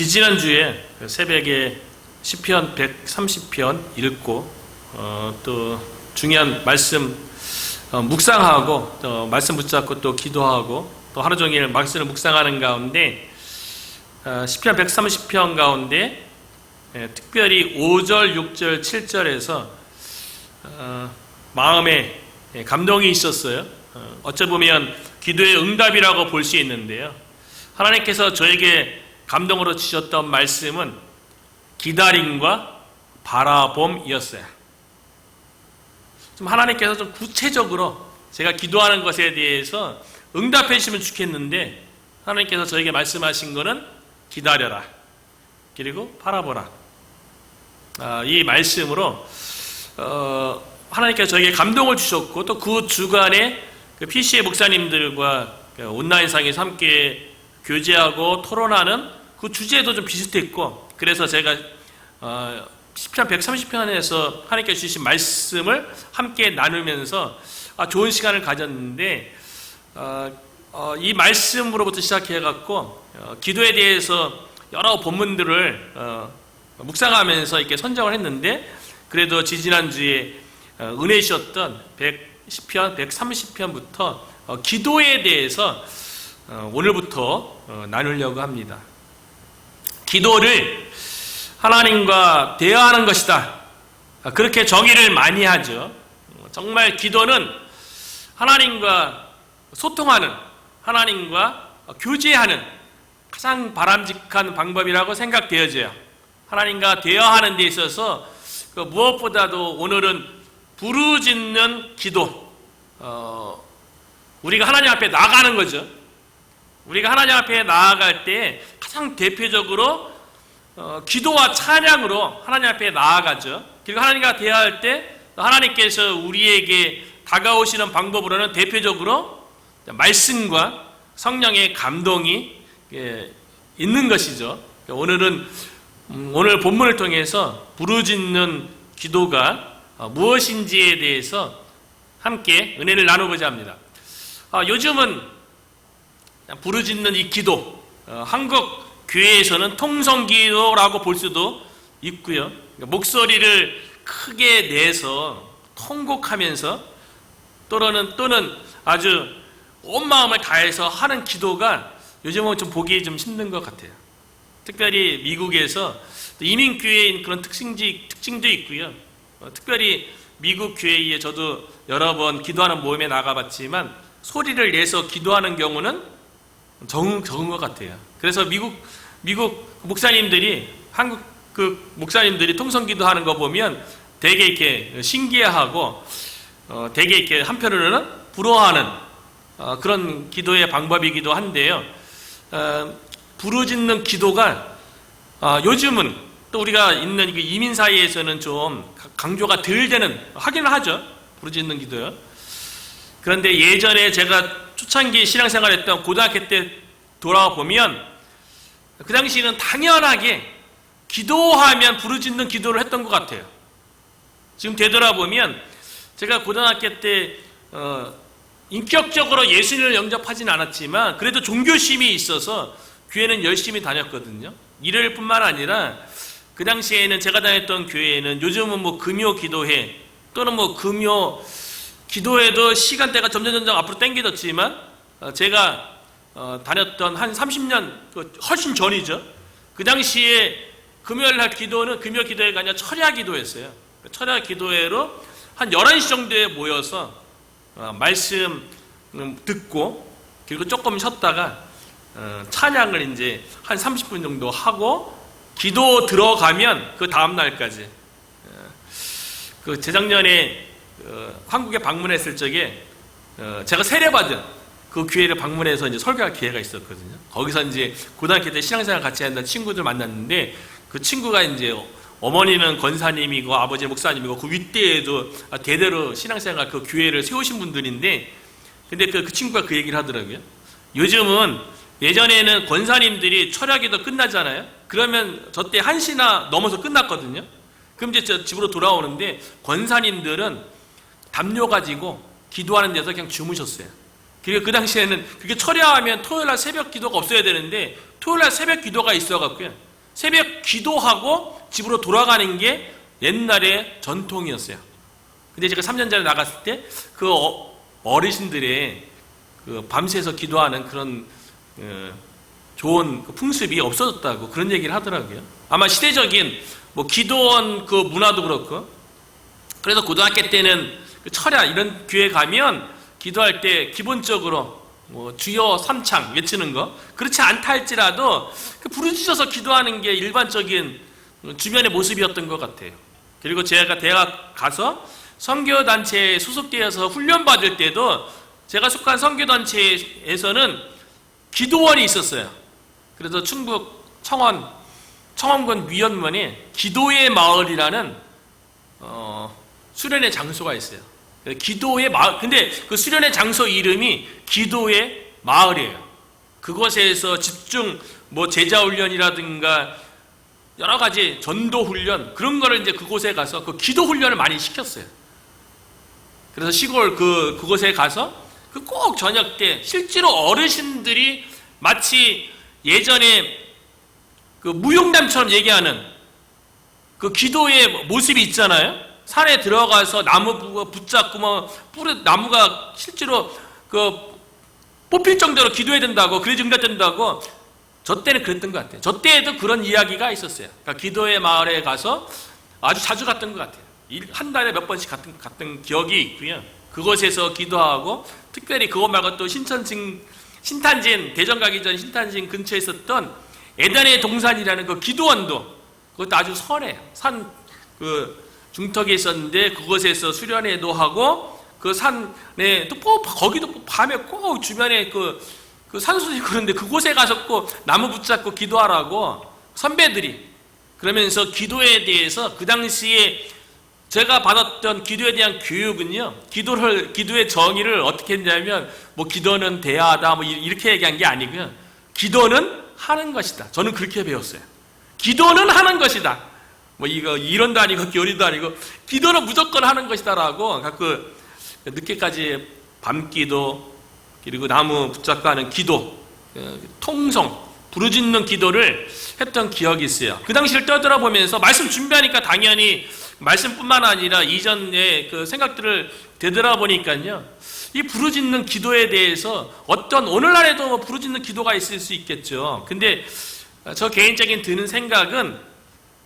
지지난주에 새벽에 시편 130편 읽고 또 중요한 말씀 묵상하고 또 말씀 붙잡고 또 기도하고 또 하루 종일 말씀을 묵상하는 가운데 시편 130편 가운데 특별히 5절, 6절, 7절에서 마음에 감동이 있었어요. 어찌 보면 기도의 응답이라고 볼 수 있는데요. 하나님께서 저에게 감동으로 주셨던 말씀은 기다림과 바라봄이었어요. 좀 하나님께서 좀 구체적으로 제가 기도하는 것에 대해서 응답해 주시면 좋겠는데 하나님께서 저에게 말씀하신 거는 기다려라 그리고 바라보라. 이 말씀으로 하나님께서 저에게 감동을 주셨고 또 그 주간에 PC의 목사님들과 온라인상에서 함께 교제하고 토론하는 그 주제도 좀 비슷했고 그래서 제가 시편 130편에서 하나님께서 주신 말씀을 함께 나누면서 좋은 시간을 가졌는데 이 말씀으로부터 시작해갖고 기도에 대해서 여러 본문들을 묵상하면서 이렇게 선정을 했는데 그래도 지지난주에 은혜 주셨던 시편 130편부터 기도에 대해서 오늘부터 나누려고 합니다. 기도를 하나님과 대화하는 것이다. 그렇게 정의를 많이 하죠. 정말 기도는 하나님과 소통하는, 하나님과 교제하는 가장 바람직한 방법이라고 생각되어져요. 하나님과 대화하는 데 있어서 무엇보다도 오늘은 부르짖는 기도, 우리가 하나님 앞에 나아가는 거죠. 우리가 하나님 앞에 나아갈 때 가장 대표적으로 기도와 찬양으로 하나님 앞에 나아가죠. 그리고 하나님과 대화할 때 하나님께서 우리에게 다가오시는 방법으로는 대표적으로 말씀과 성령의 감동이 있는 것이죠. 오늘은 오늘 본문을 통해서 부르짖는 기도가 무엇인지에 대해서 함께 은혜를 나누고자 합니다. 요즘은 부르짖는 이 기도, 한국 교회에서는 통성기도라고 볼 수도 있고요. 목소리를 크게 내서 통곡하면서 또는 아주 온 마음을 다해서 하는 기도가 요즘은 좀 보기 좀 힘든 것 같아요. 특별히 미국에서 이민교회인 그런 특징도 있고요. 특별히 미국 교회에 저도 여러 번 기도하는 모임에 나가봤지만 소리를 내서 기도하는 경우는 적은 것 같아요. 그래서 미국 목사님들이 한국 목사님들이 통성기도하는 거 보면 되게 이렇게 신기해하고 되게 이렇게 한편으로는 부러워하는 그런 기도의 방법이기도 한데요. 부르짖는 기도가 요즘은 또 우리가 있는 이민 사이에서는 좀 강조가 덜 되는 하기는 하죠. 부르짖는 기도요. 그런데 예전에 제가 초창기 신앙생활했던 고등학교 때 돌아보면 그 당시에는 당연하게 기도하면 부르짖는 기도를 했던 것 같아요. 지금 되돌아보면 제가 고등학교 때 인격적으로 예수님을 영접하지는 않았지만 그래도 종교심이 있어서 교회는 열심히 다녔거든요. 일요일뿐만 아니라 그 당시에는 제가 다녔던 교회에는 요즘은 뭐 금요 기도회 또는 뭐 금요 기도회도 시간대가 점점 앞으로 당겨졌지만 제가 다녔던 한 30년 훨씬 전이죠. 그 당시에 금요일 날 기도는 금요 기도회가 아니라 철야 기도였어요. 철야 기도회로 한 11시 정도에 모여서 말씀 듣고 그리고 조금 쉬었다가 찬양을 이제 한 30분 정도 하고 기도 들어가면 그 다음 날까지 재작년에 한국에 방문했을 적에 제가 세례받은 그 교회를 방문해서 이제 설교할 기회가 있었거든요. 거기서 이제 고등학교 때 신앙생활 같이 했던 친구들 만났는데 그 친구가 이제 어머니는 권사님이고 아버지는 목사님이고 그 윗대에도 대대로 신앙생활 그 교회를 세우신 분들인데 근데 그 친구가 그 얘기를 하더라고요. 요즘은 예전에는 권사님들이 철야기도 끝나잖아요. 그러면 저 때 1시나 넘어서 끝났거든요. 그럼 이제 저 집으로 돌아오는데 권사님들은 담요 가지고 기도하는 데서 그냥 주무셨어요. 그리고 그 당시에는 그게 철야하면 토요일날 새벽 기도가 없어야 되는데 토요일날 새벽 기도가 있어갖고요. 새벽 기도하고 집으로 돌아가는 게 옛날의 전통이었어요. 근데 제가 3년 전에 나갔을 때 그 어르신들의 그 밤새서 기도하는 그런 좋은 그 풍습이 없어졌다고 그런 얘기를 하더라고요. 아마 시대적인 뭐 기도원 그 문화도 그렇고, 그래서 고등학교 때는 그 철야 이런 교회 가면 기도할 때 기본적으로 뭐 주여 삼창 외치는 거, 그렇지 않다 할지라도 그 부르짖어서 기도하는 게 일반적인 주변의 모습이었던 것 같아요. 그리고 제가 대학 가서 선교단체에 소속되어서 훈련받을 때도 제가 속한 선교단체에서는 기도원이 있었어요. 그래서 충북 청원군 위원면에 기도의 마을이라는 수련의 장소가 있어요. 기도의 마을. 근데 그 수련의 장소 이름이 기도의 마을이에요. 그곳에서 집중 뭐 제자 훈련이라든가 여러 가지 전도 훈련 그런 거를 이제 그곳에 가서 그 기도 훈련을 많이 시켰어요. 그래서 시골 그곳에 가서 그 꼭 저녁 때 실제로 어르신들이 마치 예전에 그 무용담처럼 얘기하는 그 기도의 모습이 있잖아요. 산에 들어가서 나무 붙잡고 뭐 나무가 실제로 그 뽑힐 정도로 기도해야 된다고, 그래 응답된다고. 저 때는 그랬던 것 같아요. 저 때에도 그런 이야기가 있었어요. 그러니까 기도의 마을에 가서 아주 자주 갔던 것 같아요. 한 달에 몇 번씩 갔던 기억이 있고요. 그곳에서 기도하고, 특별히 그것 말고 또 신탄진 대전 가기 전 신탄진 근처에 있었던 에덴의 동산이라는 그 기도원도, 그것도 아주 선해요. 산 그 중턱에 있었는데 그곳에서 수련회도 하고, 그 산에 또 거기도 밤에 꼭 주변에 그 산수들이 그런데 그곳에 가서 꼭 나무 붙잡고 기도하라고 선배들이, 그러면서 기도에 대해서 그 당시에 제가 받았던 기도에 대한 교육은요, 기도의 정의를 어떻게 했냐면, 뭐 기도는 대하다 뭐 이렇게 얘기한 게 아니고요, 기도는 하는 것이다. 저는 그렇게 배웠어요. 기도는 하는 것이다. 뭐 이거 이론도 아니고 교리도 아니고 기도는 무조건 하는 것이다라고, 그 늦게까지 밤기도, 그리고 나무 붙잡고 하는 기도, 통성, 부르짖는 기도를 했던 기억이 있어요. 그 당시를 떠들어보면서 말씀 준비하니까 당연히 말씀뿐만 아니라 이전의 그 생각들을 되돌아보니까요, 이 부르짖는 기도에 대해서 어떤, 오늘날에도 뭐 부르짖는 기도가 있을 수 있겠죠. 근데 저 개인적인 드는 생각은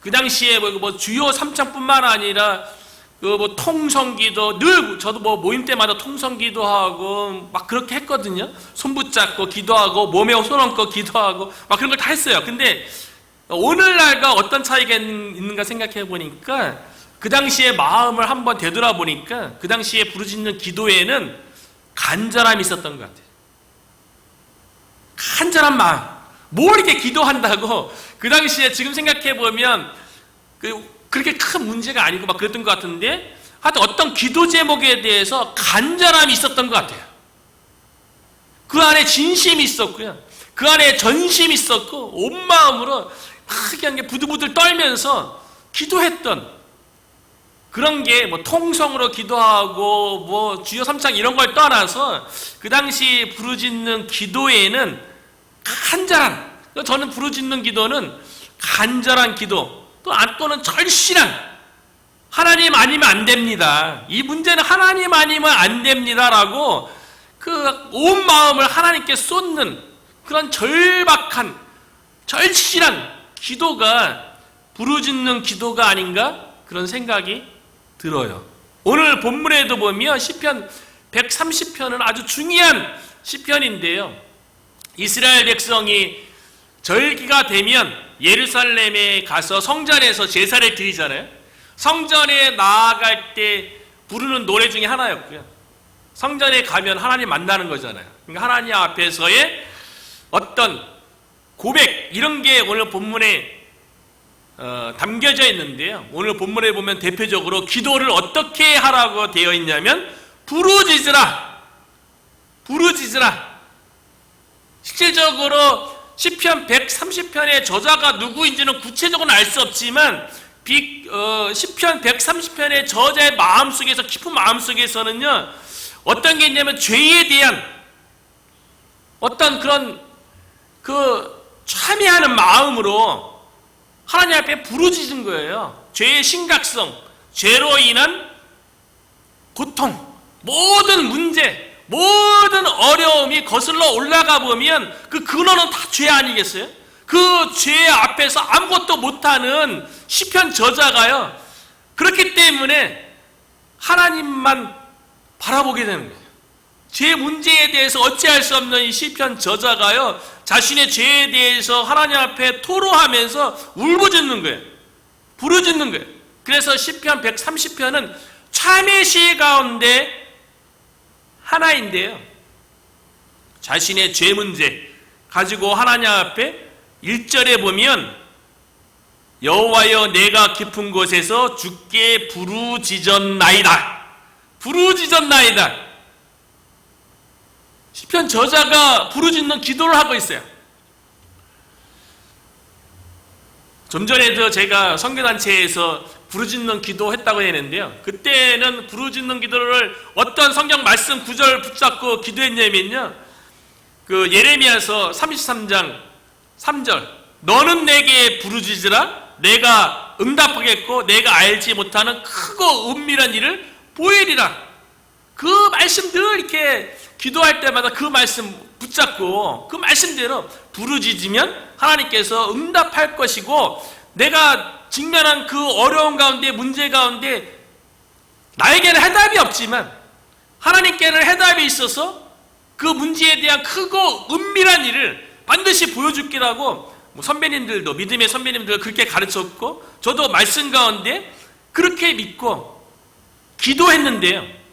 그 당시에 뭐 주요 삼창뿐만 아니라 그 뭐 통성기도, 늘 저도 뭐 모임 때마다 통성기도하고 막 그렇게 했거든요. 손 붙잡고 기도하고 몸에 손 얹고 기도하고 막 그런 걸 다 했어요. 근데 오늘날과 어떤 차이가 있는가 생각해 보니까, 그 당시의 마음을 한번 되돌아보니까 그 당시에 부르짖는 기도에는 간절함이 있었던 것 같아요. 간절한 마음. 뭘 이렇게 기도한다고, 그 당시에 지금 생각해 보면 그렇게 큰 문제가 아니고 막 그랬던 것 같은데, 하여튼 어떤 기도 제목에 대해서 간절함이 있었던 것 같아요. 그 안에 진심이 있었고요, 그 안에 전심이 있었고, 온 마음으로 막 그냥 부들부들 떨면서 기도했던 그런 게, 뭐 통성으로 기도하고 뭐 주여 삼창 이런 걸 떠나서 그 당시 부르짖는 기도에는 간절한, 저는 부르짖는 기도는 간절한 기도, 또는 절실한, 하나님 아니면 안 됩니다, 이 문제는 하나님 아니면 안 됩니다라고 그 온 마음을 하나님께 쏟는 그런 절박한 절실한 기도가 부르짖는 기도가 아닌가, 그런 생각이 들어요. 오늘 본문에도 보면 시편 130편은 아주 중요한 시편인데요, 이스라엘 백성이 절기가 되면 예루살렘에 가서 성전에서 제사를 드리잖아요. 성전에 나아갈 때 부르는 노래 중에 하나였고요, 성전에 가면 하나님 만나는 거잖아요. 그러니까 하나님 앞에서의 어떤 고백, 이런 게 오늘 본문에 담겨져 있는데요, 오늘 본문에 보면 대표적으로 기도를 어떻게 하라고 되어 있냐면 부르짖으라, 부르짖으라. 실질적으로 시편 130편의 저자가 누구인지는 구체적으로는 알 수 없지만 시편 130편의 저자의 마음속에서, 깊은 마음속에서는요, 어떤 게 있냐면 죄에 대한 어떤 그런 참회하는 마음으로 하나님 앞에 부르짖은 거예요. 죄의 심각성, 죄로 인한 고통, 모든 문제, 모든 어려움이 거슬러 올라가 보면 그 근원은 다 죄 아니겠어요? 그 죄 앞에서 아무것도 못하는 시편 저자가요, 그렇기 때문에 하나님만 바라보게 되는 거예요. 죄 문제에 대해서 어찌할 수 없는 이 시편 저자가요, 자신의 죄에 대해서 하나님 앞에 토로하면서 울부짖는 거예요. 부르짖는 거예요. 그래서 시편 130편은 참회시 가운데 하나인데요, 자신의 죄 문제 가지고 하나님 앞에 1절에 보면 여호와여 내가 깊은 곳에서 주께 부르짖었나이다. 부르짖었나이다. 시편 저자가 부르짖는 기도를 하고 있어요. 좀 전에도 제가 선교단체에서 부르짖는 기도 했다고 했는데요, 그때는 부르짖는 기도를 어떤 성경 말씀 구절 붙잡고 기도했냐면요, 그 예레미야서 33장 3절 너는 내게 부르짖으라 내가 응답하겠고 내가 알지 못하는 크고 은밀한 일을 보이리라. 그 말씀 늘 이렇게 기도할 때마다 그 말씀 붙잡고 그 말씀대로 부르짖으면 하나님께서 응답할 것이고, 내가 직면한 그 어려운 가운데 문제 가운데 나에게는 해답이 없지만 하나님께는 해답이 있어서 그 문제에 대한 크고 은밀한 일을 반드시 보여줄기라고 선배님들도, 믿음의 선배님들 그렇게 가르쳤고 저도 말씀 가운데 그렇게 믿고 기도했는데요,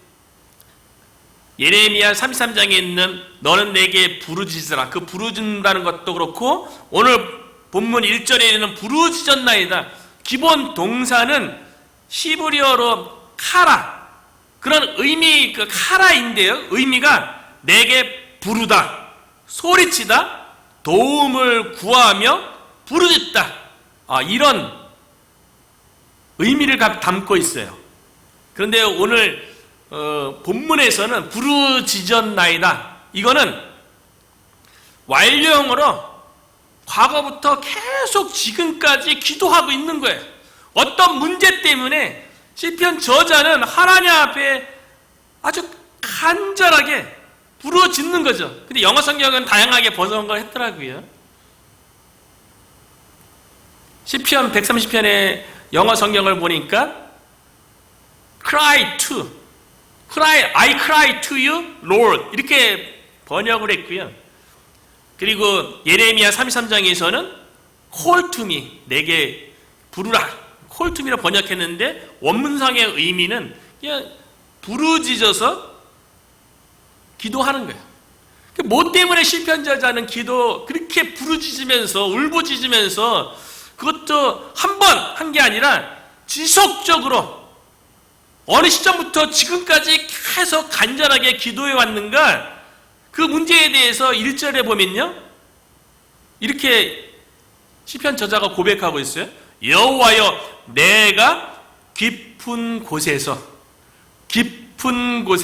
예레미야 33장에 있는 너는 내게 부르짖으라, 그 부르짖는다는 것도 그렇고 오늘 본문 1절에 있는 부르짖었나이다, 기본 동사는 시브리어로 카라, 그런 의미, 그 카라인데요, 의미가 내게 부르다, 소리치다, 도움을 구하며 부르짖다, 이런 의미를 담고 있어요. 그런데 오늘 본문에서는 부르짖었나이다, 이거는 완료형으로 과거부터 계속 지금까지 기도하고 있는 거예요. 어떤 문제 때문에 시편 저자는 하나님 앞에 아주 간절하게 부르짖는 거죠. 근데 영어 성경은 다양하게 번역을 했더라고요. 시편 130편의 영어 성경을 보니까 I cry to you, Lord 이렇게 번역을 했고요. 그리고 예레미야 33장에서는 call to me, 내게 부르라, call to me로 번역했는데 원문상의 의미는 그냥 부르짖어서 기도하는 거예요. 뭐 때문에 시편 저자는 기도 그렇게 부르짖으면서 울부짖으면서 그것도 한 번 한 게 아니라 지속적으로 어느 시점부터 지금까지 계속 간절하게 기도해 왔는가, 그 문제에 대해서 1절에 보면요, 이렇게 시편 저자가 고백하고 있어요. 여호와여 내가 깊은 곳에서 깊은 곳,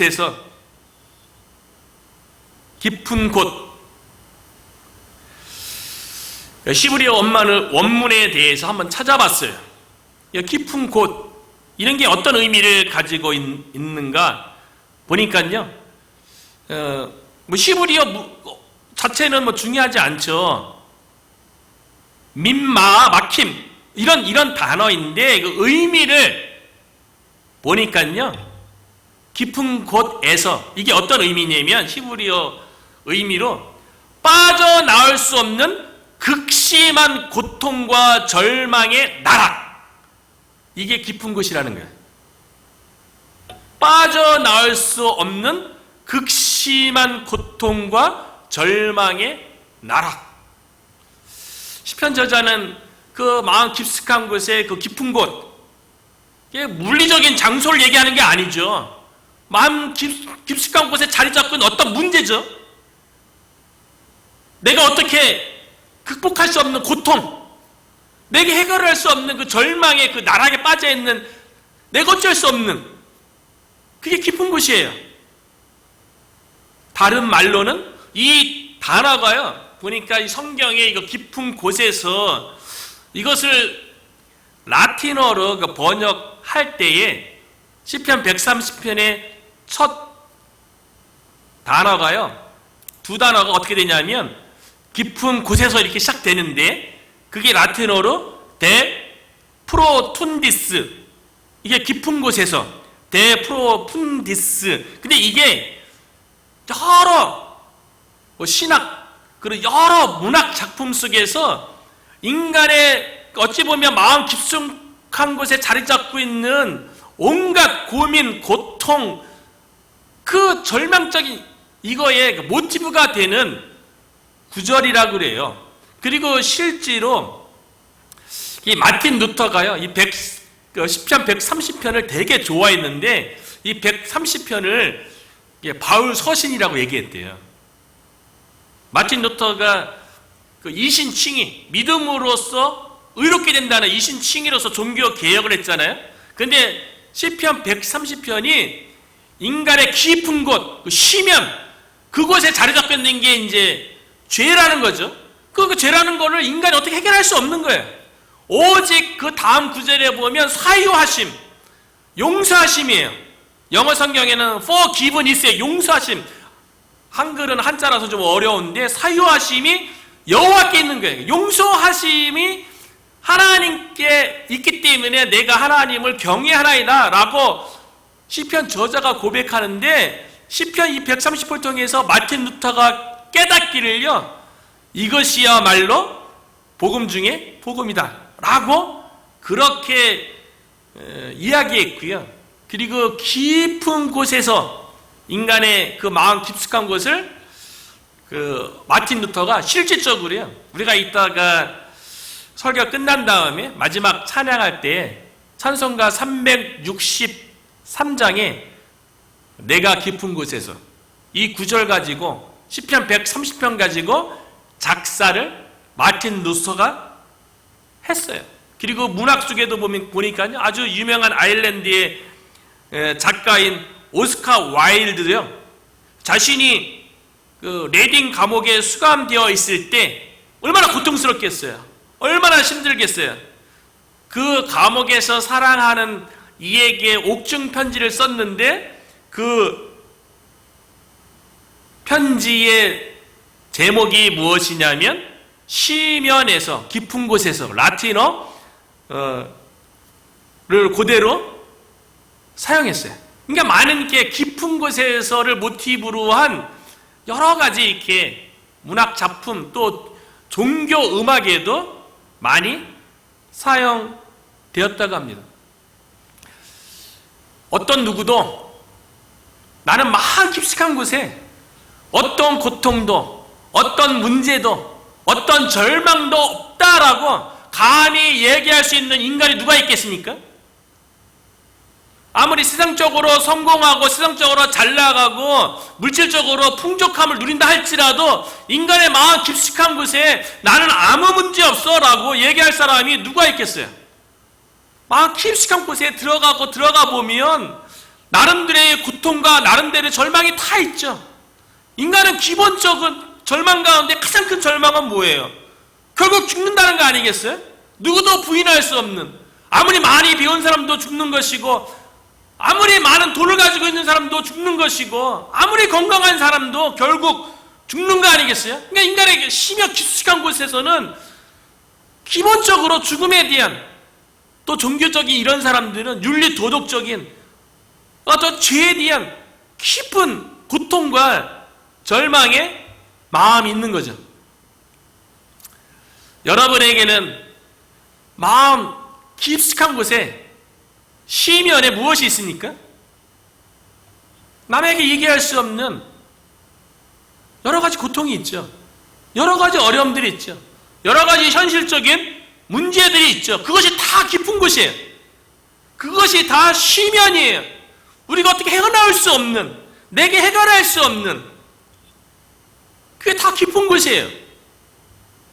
시브리어 원문에 대해서 한번 찾아봤어요. 깊은 곳, 이런 게 어떤 의미를 가지고 있는가 보니까요, 시브리어 자체는 중요하지 않죠. 민마, 막힘 이런 단어인데 그 의미를 보니까요, 깊은 곳에서 이게 어떤 의미냐면 히브리어 의미로 빠져나올 수 없는 극심한 고통과 절망의 나라, 이게 깊은 곳이라는 거예요. 빠져나올 수 없는 극심한 고통과 절망의 나라. 시편 저자는 그 마음 깊숙한 곳에 그 깊은 곳, 이게 물리적인 장소를 얘기하는 게 아니죠. 마음 깊숙한 곳에 자리 잡고 있는 어떤 문제죠. 내가 어떻게 극복할 수 없는 고통, 내게 해결할 수 없는 그 절망의 그 나락에 빠져있는, 내가 어쩔 수 없는, 그게 깊은 곳이에요. 다른 말로는 이 단어가요, 보니까 이 성경에 이거 깊은 곳에서 이것을 라틴어로 번역할 때에 시편 130편의 첫 단어가요, 두 단어가 어떻게 되냐면 깊은 곳에서 이렇게 시작되는데 그게 라틴어로 데 프로툰디스, 이게 깊은 곳에서 데 프로푼디스. 근데 이게 여러 신학 그리고 여러 문학 작품 속에서 인간의 어찌 보면 마음 깊숙한 곳에 자리 잡고 있는 온갖 고민, 고통, 그 절망적인 이거의 모티브가 되는 구절이라고 그래요. 그리고 실제로 이 마틴 루터가요, 이 시편 130편을 되게 좋아했는데 이 130편을 바울 서신이라고 얘기했대요. 마틴 루터가 그 이신칭의, 믿음으로써 의롭게 된다는 이신칭의로서 종교 개혁을 했잖아요. 근데 시편 130편이 인간의 깊은 곳, 그 심연, 그곳에 자리 잡혀 있는 게 이제 죄라는 거죠. 그 죄라는 거를 인간이 어떻게 해결할 수 없는 거예요. 오직 그 다음 구절에 보면 사유하심, 용서하심이에요. 영어 성경에는 forgiveness의 용서하심, 한글은 한자라서 좀 어려운데 사유하심이 여호와께 있는 거예요. 용서하심이 하나님께 있기 때문에 내가 하나님을 경외하나이다 라고 시편 저자가 고백하는데, 시편 이 130편을 통해서 마틴 루터가 깨닫기를요, 이것이야말로 복음 중에 복음이다 라고 그렇게 이야기했고요. 그리고 깊은 곳에서 인간의 그 마음 깊숙한 곳을 그 마틴 루터가 실질적으로요, 우리가 이따가 설교 끝난 다음에 마지막 찬양할 때 찬송가 363장에 내가 깊은 곳에서 이 구절 가지고 시편 130편 가지고 작사를 마틴 루터가 했어요. 그리고 문학 속에도 보니까요, 아주 유명한 아일랜드의 작가인 오스카 와일드도요, 자신이 그 레딩 감옥에 수감되어 있을 때 얼마나 고통스럽겠어요. 얼마나 힘들겠어요. 그 감옥에서 사랑하는 이에게 옥중 편지를 썼는데 그 편지의 제목이 무엇이냐면 시면에서, 깊은 곳에서, 라틴어를 그대로 사용했어요. 그러니까 많은 게 깊은 곳에서를 모티브로 한 여러 가지 이렇게 문학 작품, 또 종교 음악에도 많이 사용되었다고 합니다. 어떤 누구도 나는 마음 깊숙한 곳에 어떤 고통도, 어떤 문제도, 어떤 절망도 없다라고 감히 얘기할 수 있는 인간이 누가 있겠습니까? 아무리 세상적으로 성공하고 세상적으로 잘 나가고 물질적으로 풍족함을 누린다 할지라도 인간의 마음 깊숙한 곳에 나는 아무 문제 없어 라고 얘기할 사람이 누가 있겠어요? 마음 깊숙한 곳에 들어가 보면 나름대로의 고통과 나름대로의 절망이 다 있죠. 인간은 기본적인 절망 가운데 가장 큰 절망은 뭐예요? 결국 죽는다는 거 아니겠어요? 누구도 부인할 수 없는, 아무리 많이 배운 사람도 죽는 것이고, 아무리 많은 돈을 가지고 있는 사람도 죽는 것이고, 아무리 건강한 사람도 결국 죽는 거 아니겠어요? 그러니까 인간의 심히 깊숙한 곳에서는 기본적으로 죽음에 대한, 또 종교적인 이런 사람들은 윤리 도덕적인 어떤 죄에 대한 깊은 고통과 절망의 마음이 있는 거죠. 여러분에게는 마음 깊숙한 곳에 시면에 무엇이 있습니까? 남에게 얘기할 수 없는 여러 가지 고통이 있죠. 여러 가지 어려움들이 있죠. 여러 가지 현실적인 문제들이 있죠. 그것이 다 깊은 곳이에요. 그것이 다 시면이에요. 우리가 어떻게 헤어나올 수 없는, 내게 해결할 수 없는, 그게 다 깊은 곳이에요.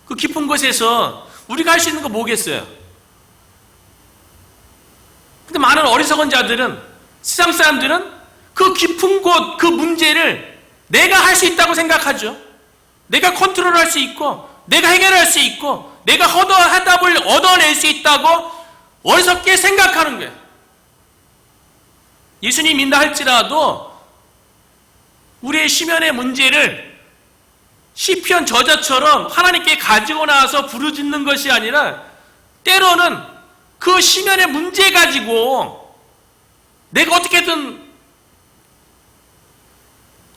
그 깊은 곳에서 우리가 할 수 있는 거 뭐겠어요? 근데 많은 어리석은 자들은, 세상 사람들은 그 깊은 곳, 그 문제를 내가 할 수 있다고 생각하죠. 내가 컨트롤할 수 있고, 내가 해결할 수 있고, 내가 해답을 얻어낼 수 있다고 어리석게 생각하는 거예요. 예수님 믿는다 할지라도 우리의 심연의 문제를 시편 저자처럼 하나님께 가지고 나와서 부르짖는 것이 아니라 때로는 그 심연의 문제 가지고 내가 어떻게든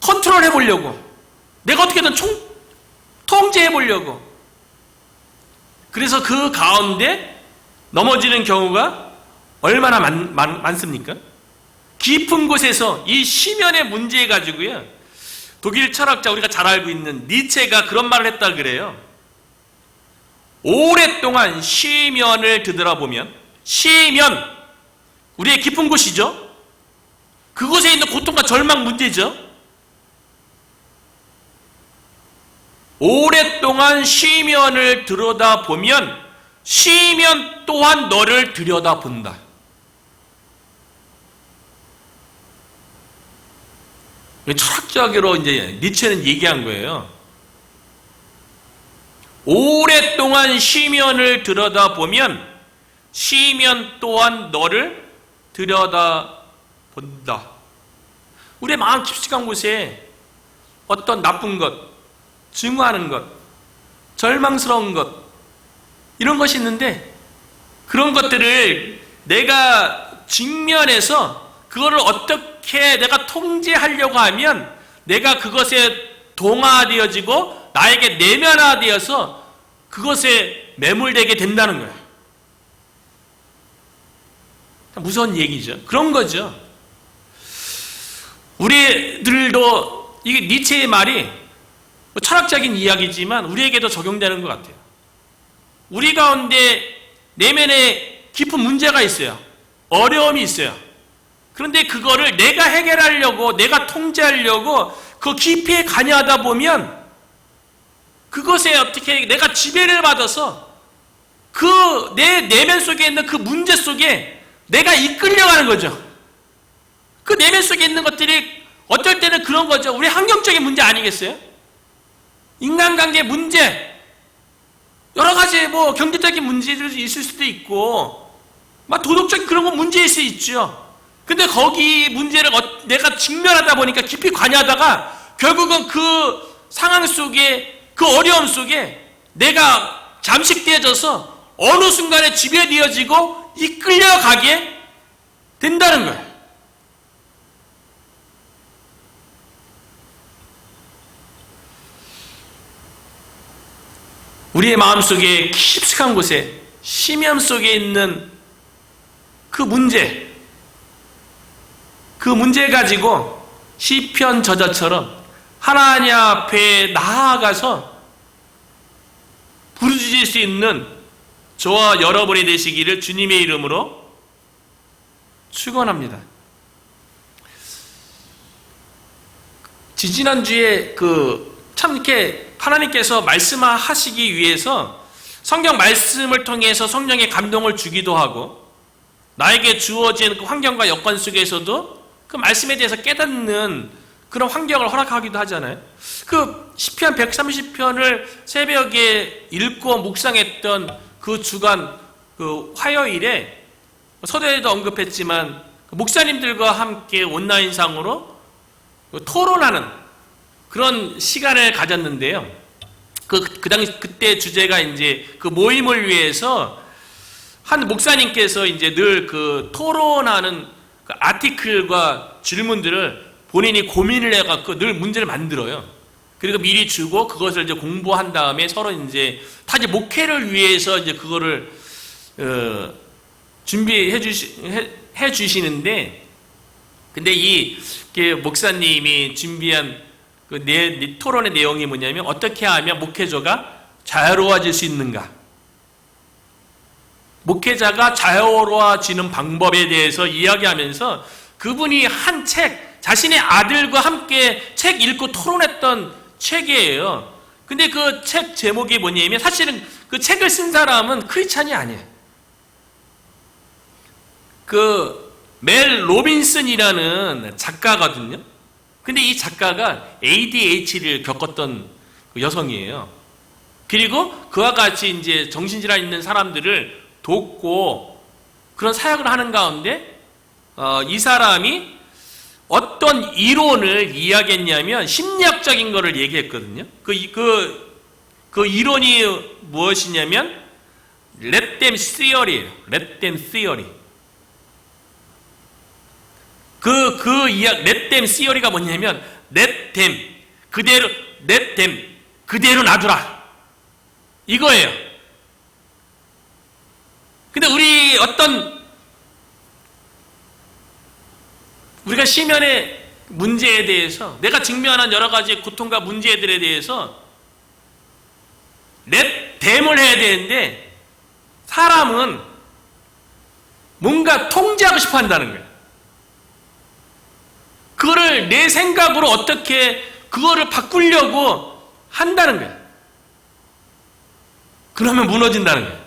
컨트롤 해보려고, 내가 어떻게든 통제해보려고, 그래서 그 가운데 넘어지는 경우가 얼마나 많습니까? 깊은 곳에서 이 심연의 문제 가지고요, 독일 철학자 우리가 잘 알고 있는 니체가 그런 말을 했다 그래요. 오랫동안 심연을 들여다보면, 심연, 우리의 깊은 곳이죠. 그곳에 있는 고통과 절망 문제죠. 오랫동안 심연을 들여다보면 심연 또한 너를 들여다본다. 철학적으로 이제 니체는 얘기한 거예요. 오랫동안 심연을 들여다보면 심연 또한 너를 들여다본다. 우리의 마음 깊숙한 곳에 어떤 나쁜 것, 증오하는 것, 절망스러운 것, 이런 것이 있는데 그런 것들을 내가 직면해서 그거를 어떻게 내가 통제하려고 하면 내가 그것에 동화되어지고 나에게 내면화되어서 그것에 매몰되게 된다는 거예요. 무서운 얘기죠. 그런 거죠. 우리들도 이게 니체의 말이 철학적인 이야기지만 우리에게도 적용되는 것 같아요. 우리 가운데 내면에 깊은 문제가 있어요. 어려움이 있어요. 그런데 그거를 내가 해결하려고, 내가 통제하려고 그 깊이에 관여하다 보면 그것에 어떻게 내가 지배를 받아서 그 내 내면 속에 있는 그 문제 속에 내가 이끌려가는 거죠. 그 내면 속에 있는 것들이 어떨 때는 그런 거죠. 우리 환경적인 문제 아니겠어요? 인간관계 문제, 여러 가지 뭐 경제적인 문제들이 있을 수도 있고, 막 도덕적인 그런 거 문제일 수 있죠. 근데 거기 문제를 내가 직면하다 보니까 깊이 관여하다가 결국은 그 상황 속에, 그 어려움 속에 내가 잠식되어져서 어느 순간에 지배되어지고 이끌려가게 된다는 거예요. 우리의 마음속에 깊숙한 곳에 심연 속에 있는 그 문제 가지고 시편 저자처럼 하나님 앞에 나아가서 부르짖을 수 있는 저와 여러분이 되시기를 주님의 이름으로 축원합니다. 지지난주에 참 이렇게 하나님께서 말씀하시기 위해서 성경 말씀을 통해서 성령의 감동을 주기도 하고 나에게 주어진 그 환경과 여건 속에서도 그 말씀에 대해서 깨닫는 그런 환경을 허락하기도 하잖아요. 그 시편 130편을 새벽에 읽고 묵상했던 그 주간 그 화요일에 서두에도 언급했지만 목사님들과 함께 온라인상으로 토론하는 그런 시간을 가졌는데요. 그때 주제가 이제 그 모임을 위해서 한 목사님께서 이제 늘 그 토론하는 그 아티클과 질문들을 본인이 고민을 해갖고 늘 문제를 만들어요. 그리고 미리 주고 그것을 이제 공부한 다음에 서로 이제 다 이제 목회를 위해서 이제 그거를 준비해 주시는데, 근데 이 목사님이 준비한 그 토론의 내용이 뭐냐면 어떻게 하면 목회자가 자유로워질 수 있는가? 목회자가 자유로워지는 방법에 대해서 이야기하면서 그분이 한 책, 자신의 아들과 함께 책 읽고 토론했던 책이에요. 근데 그 책 제목이 뭐냐면 사실은 그 책을 쓴 사람은 크리스찬이 아니에요. 그 멜 로빈슨이라는 작가거든요. 근데 이 작가가 ADHD를 겪었던 그 여성이에요. 그리고 그와 같이 이제 정신질환 있는 사람들을 돕고 그런 사역을 하는 가운데 이 사람이 어떤 이론을 이야기했냐면 심리학적인 거를 얘기했거든요. 그 이론이 무엇이냐면 Let them theory예요. Let them theory. Let them theory가 뭐냐면 Let them 그대로 놔두라. 이거예요. 근데 우리가 시면의 문제에 대해서 내가 직면한 여러 가지 고통과 문제들에 대해서 let them을 해야 되는데 사람은 뭔가 통제하고 싶어 한다는 거예요. 그거를 내 생각으로 어떻게 그거를 바꾸려고 한다는 거예요. 그러면 무너진다는 거예요.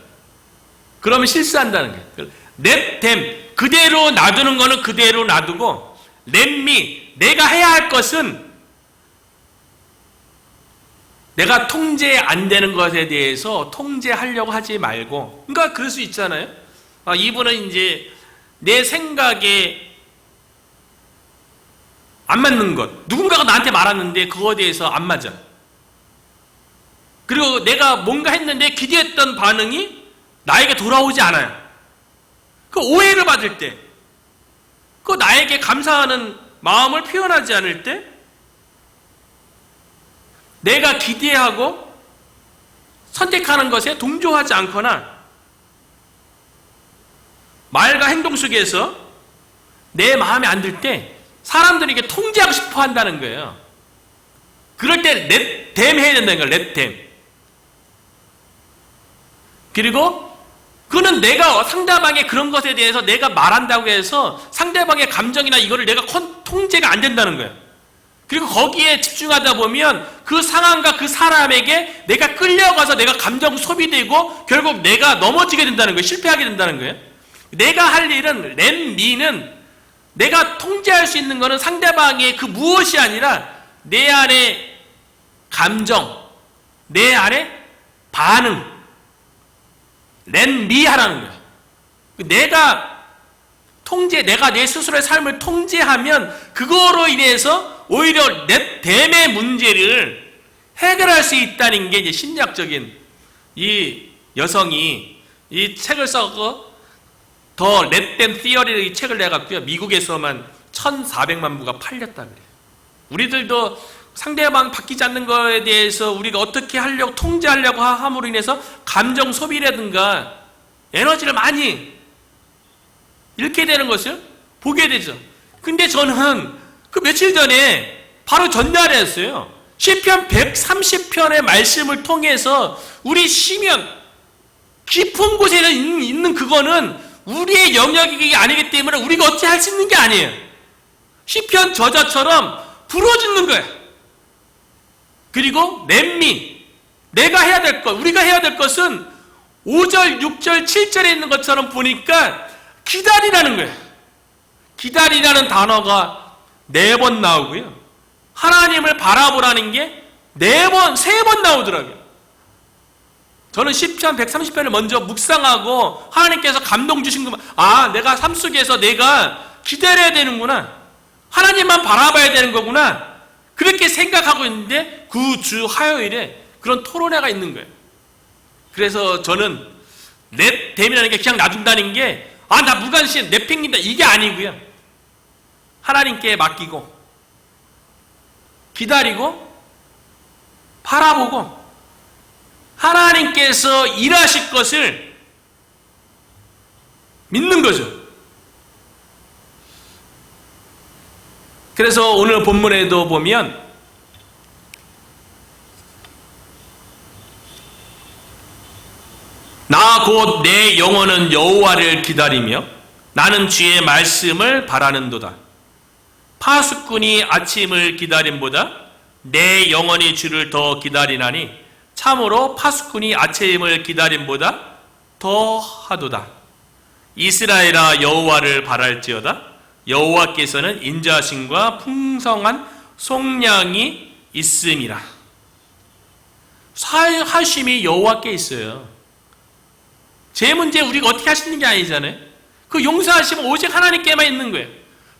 그러면 실수한다는 거예요. let them 그대로 놔두는 거는 그대로 놔두고 let me 내가 해야 할 것은 내가 통제 안 되는 것에 대해서 통제하려고 하지 말고, 그러니까 그럴 수 있잖아요. 이분은 이제 내 생각에 안 맞는 것, 누군가가 나한테 말았는데 그거에 대해서 안 맞아. 그리고 내가 뭔가 했는데 기대했던 반응이 나에게 돌아오지 않아요. 그 오해를 받을 때, 그 나에게 감사하는 마음을 표현하지 않을 때, 내가 기대하고 선택하는 것에 동조하지 않거나 말과 행동 속에서 내 마음에 안 들 때 사람들에게 통제하고 싶어 한다는 거예요. 그럴 때 let them 해야 된다는 거예요. let them. 그리고 그거는 내가 상대방의 그런 것에 대해서 내가 말한다고 해서 상대방의 감정이나 이거를 내가 통제가 안 된다는 거예요. 그리고 거기에 집중하다 보면 그 상황과 그 사람에게 내가 끌려가서 내가 감정 소비되고 결국 내가 넘어지게 된다는 거예요. 실패하게 된다는 거예요. 내가 할 일은 let me는 내가 통제할 수 있는 것은 상대방의 그 무엇이 아니라 내 안에 감정, 내 안에 반응, let me 하라는 거예요. 내가 내 스스로의 삶을 통제하면 그거로 인해서 오히려 let them의 문제를 해결할 수 있다는 게 이제 심리학적인 이 여성이 이 책을 써서 더 let them theory를 이 책을 내갔고요. 미국에서만 1,400만 부가 팔렸다 그래요. 우리들도 상대방 바뀌지 않는 거에 대해서 우리가 어떻게 하려고 통제하려고 함으로 인해서 감정 소비라든가 에너지를 많이 잃게 되는 것을 보게 되죠. 근데 저는 그 며칠 전에 바로 전날이었어요. 시편 130편의 말씀을 통해서 우리 시면 깊은 곳에 있는 그거는 우리의 영역이 아니기 때문에 우리가 어찌 할 수 있는 게 아니에요. 시편 저자처럼 부러지는 거예요. 그리고 렘미 내가 해야 될 것, 우리가 해야 될 것은 5절, 6절, 7절에 있는 것처럼 보니까 기다리라는 거예요. 기다리라는 단어가 4번 나오고요. 하나님을 바라보라는 게 4번, 3번 나오더라고요. 저는 시편 130편을 먼저 묵상하고 하나님께서 감동 주신 것만, 내가 삶 속에서 내가 기다려야 되는구나. 하나님만 바라봐야 되는 거구나. 그렇게 생각하고 있는데 그 주 화요일에 그런 토론회가 있는 거예요. 그래서 저는 let them이라는 게 그냥 놔둔다는 게 나 무관심, 내팽긴다 이게 아니고요. 하나님께 맡기고 기다리고 바라보고 하나님께서 일하실 것을 믿는 거죠. 그래서 오늘 본문에도 보면 나 곧 내 영혼은 여호와를 기다리며 나는 주의 말씀을 바라는도다. 파수꾼이 아침을 기다림보다 내 영혼이 주를 더 기다리나니 참으로 파수꾼이 아침을 기다림보다 더 하도다. 이스라엘아 여호와를 바랄지어다. 여호와께서는 인자하심과 풍성한 속량이 있음이라. 사하심이 여호와께 있어요. 제 문제 우리가 어떻게 하시는 게 아니잖아요. 그 용서하심은 오직 하나님께만 있는 거예요.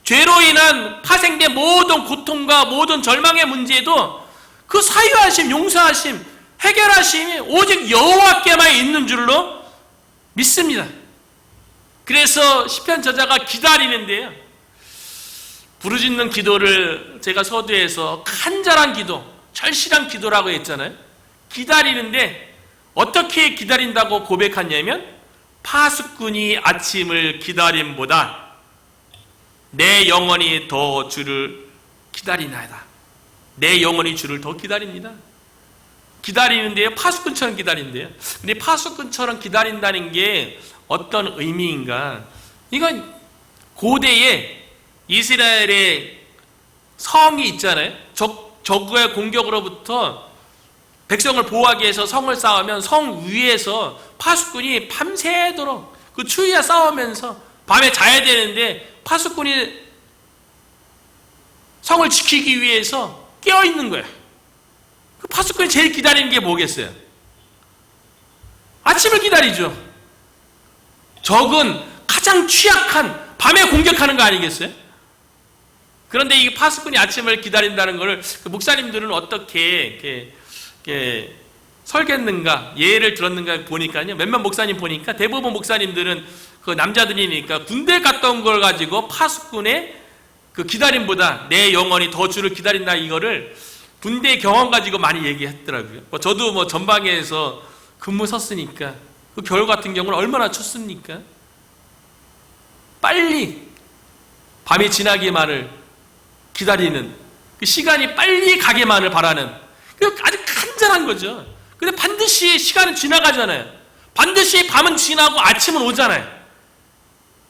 죄로 인한 파생된 모든 고통과 모든 절망의 문제도 그 사유하심, 용서하심, 해결하심이 오직 여호와께만 있는 줄로 믿습니다. 그래서 시편 저자가 기다리는데요. 부르짖는 기도를 제가 서두에서 간절한 기도, 절실한 기도라고 했잖아요. 기다리는데 어떻게 기다린다고 고백하냐면 파수꾼이 아침을 기다림보다 내 영혼이 더 주를 기다리나이다. 내 영혼이 주를 더 기다립니다. 기다리는데요. 파수꾼처럼 기다린대요. 근데 파수꾼처럼 기다린다는 게 어떤 의미인가? 이건 고대에 이스라엘의 성이 있잖아요. 적의 공격으로부터 백성을 보호하기 위해서 성을 쌓으면 성 위에서 파수꾼이 밤새도록 그 추위와 싸우면서 밤에 자야 되는데 파수꾼이 성을 지키기 위해서 깨어있는 거예요. 그 파수꾼이 제일 기다리는 게 뭐겠어요? 아침을 기다리죠. 적은 가장 취약한 밤에 공격하는 거 아니겠어요? 그런데 이 파수꾼이 아침을 기다린다는 것을 그 목사님들은 어떻게 이렇게 설계했는가, 예를 들었는가 보니까요. 몇몇 목사님 보니까 대부분 목사님들은 그 남자들이니까 군대 갔다 온 걸 가지고 파수꾼의 그 기다림보다 내 영혼이 더 주를 기다린다 이거를 군대 경험 가지고 많이 얘기했더라고요. 저도 전방에서 근무 섰으니까 그 겨울 같은 경우는 얼마나 춥습니까? 빨리 밤이 지나기만을 기다리는 그 시간이 빨리 가기만을 바라는 아주 간절한 거죠. 근데 반드시 시간은 지나가잖아요. 반드시 밤은 지나고 아침은 오잖아요.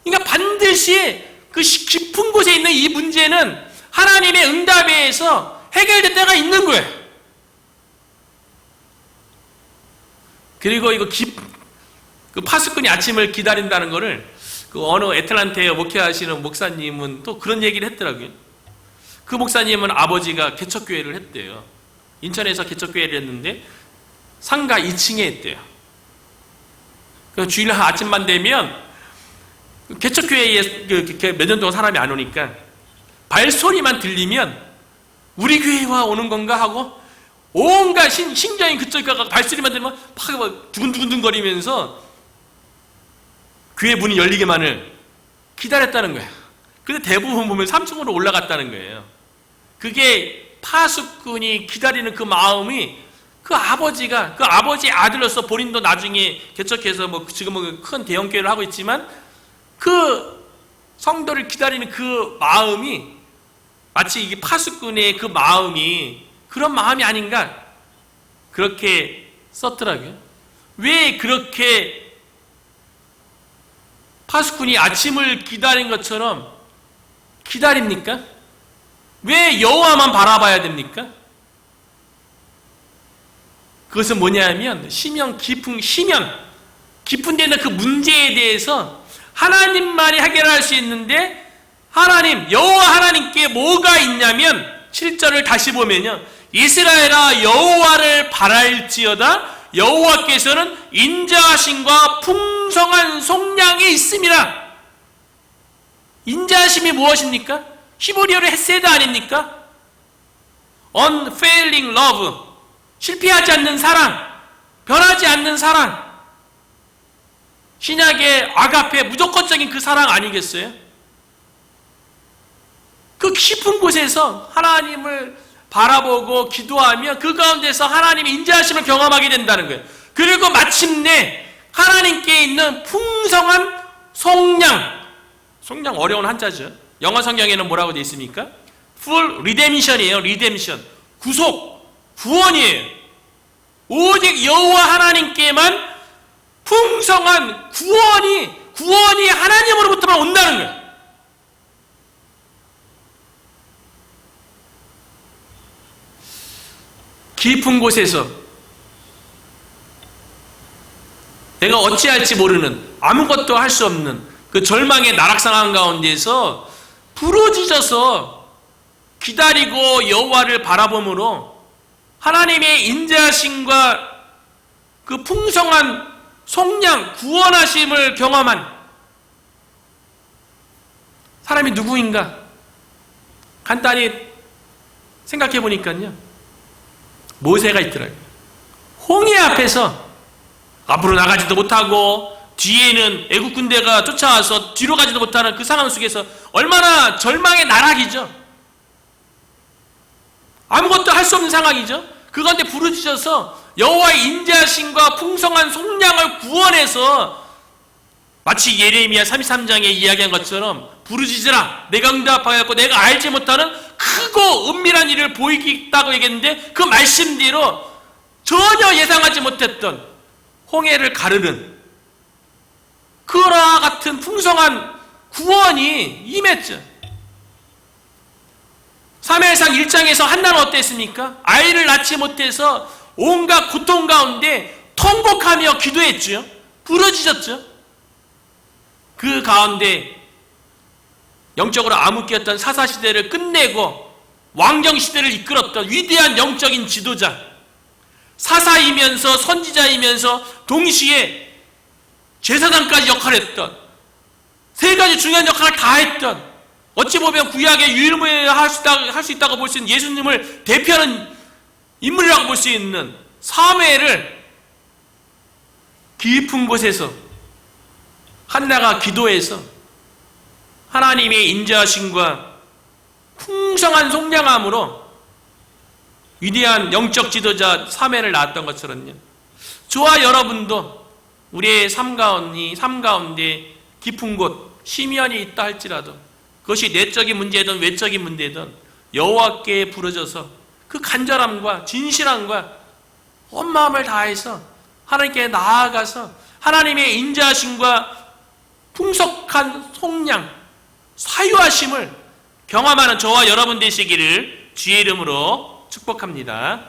그러니까 반드시 그 깊은 곳에 있는 이 문제는 하나님의 응답에 의해서 해결될 때가 있는 거예요. 그리고 이거 그 파수꾼이 아침을 기다린다는 거를 그 어느 애틀란타에 목회하시는 목사님은 또 그런 얘기를 했더라고요. 그 목사님은 아버지가 개척교회를 했대요. 인천에서 개척교회를 했는데 상가 2층에 했대요. 그래서 주일 아침만 되면 개척교회에 몇 년 동안 사람이 안 오니까 발소리만 들리면 우리 교회와 오는 건가 하고 온갖 신경이 그쪽 가서 발소리만 들으면 막 두근두근거리면서 교회 문이 열리기만을 기다렸다는 거예요. 근데 대부분 보면 3층으로 올라갔다는 거예요. 그게 파수꾼이 기다리는 그 마음이 그 아버지의 아들로서 본인도 나중에 개척해서 지금은 큰 대형교회를 하고 있지만 그 성도를 기다리는 그 마음이 마치 이게 파수꾼의 그 마음이 그런 마음이 아닌가 그렇게 썼더라고요. 왜 그렇게 파수꾼이 아침을 기다린 것처럼 기다립니까? 왜 여호와만 바라봐야 됩니까? 그것은 뭐냐면 심연 깊은 데는 그 문제에 대해서 하나님만이 해결할 수 있는데 하나님 여호와 하나님께 뭐가 있냐면 7절을 다시 보면요. 이스라엘아 여호와를 바랄지어다 여호와께서는 인자하심과 풍성한 속량이 있음이라. 인자하심이 무엇입니까? 히브리어로 헤세드 아닙니까? unfailing love, 실패하지 않는 사랑, 변하지 않는 사랑. 신약의 아가페, 무조건적인 그 사랑 아니겠어요? 그 깊은 곳에서 하나님을 바라보고 기도하며 그 가운데서 하나님의 인자하심을 경험하게 된다는 거예요. 그리고 마침내 하나님께 있는 풍성한 속량 어려운 한자죠. 영어 성경에는 뭐라고 되어 있습니까? full redemption이에요. redemption, 구원이에요. 오직 여호와 하나님께만 풍성한 구원이 하나님으로부터만 온다는 거예요. 깊은 곳에서 내가 어찌할지 모르는 아무것도 할 수 없는 그 절망의 나락상황 가운데서 부르짖어서 기다리고 여호와를 바라봄으로 하나님의 인자하심과 그 풍성한 속량, 구원하심을 경험한 사람이 누구인가? 간단히 생각해 보니까요, 모세가 있더라고요. 홍해 앞에서 앞으로 나가지도 못하고 뒤에는 애국 군대가 쫓아와서 뒤로 가지도 못하는 그 상황 속에서 얼마나 절망의 나락이죠. 아무것도 할 수 없는 상황이죠. 그 가운데 부르짖어서 여호와의 인자하심과 풍성한 속량을 구원해서 마치 예레미야 33장에 이야기한 것처럼 부르짖으라 내가 응답하였고 내가 알지 못하는 크고 은밀한 일을 보이겠다고 얘기했는데, 그 말씀대로 전혀 예상하지 못했던 홍해를 가르는 그와 같은 풍성한 구원이 임했죠. 사무엘상 1장에서 한나는 어땠습니까? 아이를 낳지 못해서 온갖 고통 가운데 통곡하며 기도했죠. 부르짖었죠. 그 가운데 영적으로 암흑기였던 사사시대를 끝내고 왕정시대를 이끌었던 위대한 영적인 지도자, 사사이면서 선지자이면서 동시에 제사장까지 역할을 했던, 세 가지 중요한 역할을 다 했던, 어찌 보면 구약의 유일무이할 수 있다고 볼 수 있는 예수님을 대표하는 인물이라고 볼 수 있는 사무엘을 깊은 곳에서 한나가 기도해서 하나님의 인자하심과 풍성한 속량함으로 위대한 영적 지도자 사무엘을 낳았던 것처럼요, 저와 여러분도 우리의 삶 가운데 깊은 곳 심연이 있다 할지라도, 그것이 내적인 문제든 외적인 문제든 여호와께 부르짖어서 그 간절함과 진실함과 온 마음을 다해서 하나님께 나아가서 하나님의 인자하심과 풍성한 속량, 사유하심을 경험하는 저와 여러분 되시기를 주의 이름으로 축복합니다.